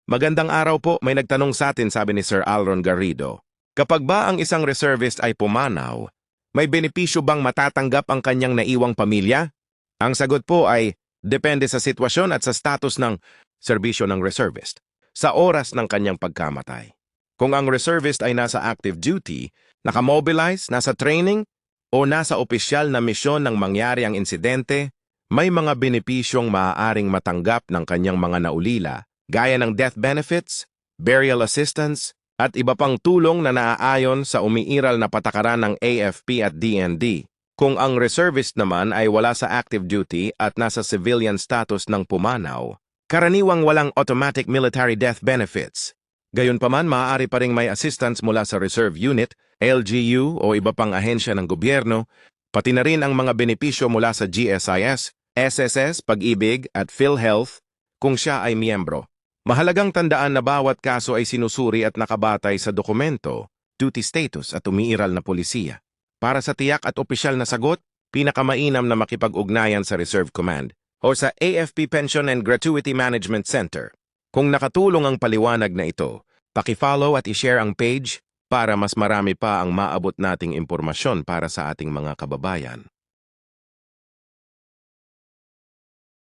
Magandang araw po, may nagtanong sa atin, sabi ni Sir Alron Garrido. Kapag ba ang isang reservist ay pumanaw, may benepisyo bang matatanggap ang kanyang naiwang pamilya? Ang sagot po ay depende sa sitwasyon at sa status ng serbisyo ng reservist, sa oras ng kanyang pagkamatay. Kung ang reservist ay nasa active duty, nakamobilize, nasa training, o nasa opisyal na misyon ng mangyari ang insidente, may mga benepisyong maaaring matanggap ng kanyang mga naulila, gaya ng death benefits, burial assistance, at iba pang tulong na naaayon sa umiiral na patakaran ng AFP at DND. Kung ang reservist naman ay wala sa active duty at nasa civilian status ng pumanaw, karaniwang walang automatic military death benefits. Gayunpaman, maaari pa ring may assistance mula sa Reserve Unit, LGU o iba pang ahensya ng gobyerno, pati na rin ang mga benepisyo mula sa GSIS, SSS, Pag-ibig at PhilHealth kung siya ay miyembro. Mahalagang tandaan na bawat kaso ay sinusuri at nakabatay sa dokumento, duty status at umiiral na polisiya. Para sa tiyak at opisyal na sagot, pinakamainam na makipag-ugnayan sa Reserve Command o sa AFP Pension and Gratuity Management Center. Kung nakatulong ang paliwanag na ito, paki-follow at i-share ang page para mas marami pa ang maabot nating impormasyon para sa ating mga kababayan.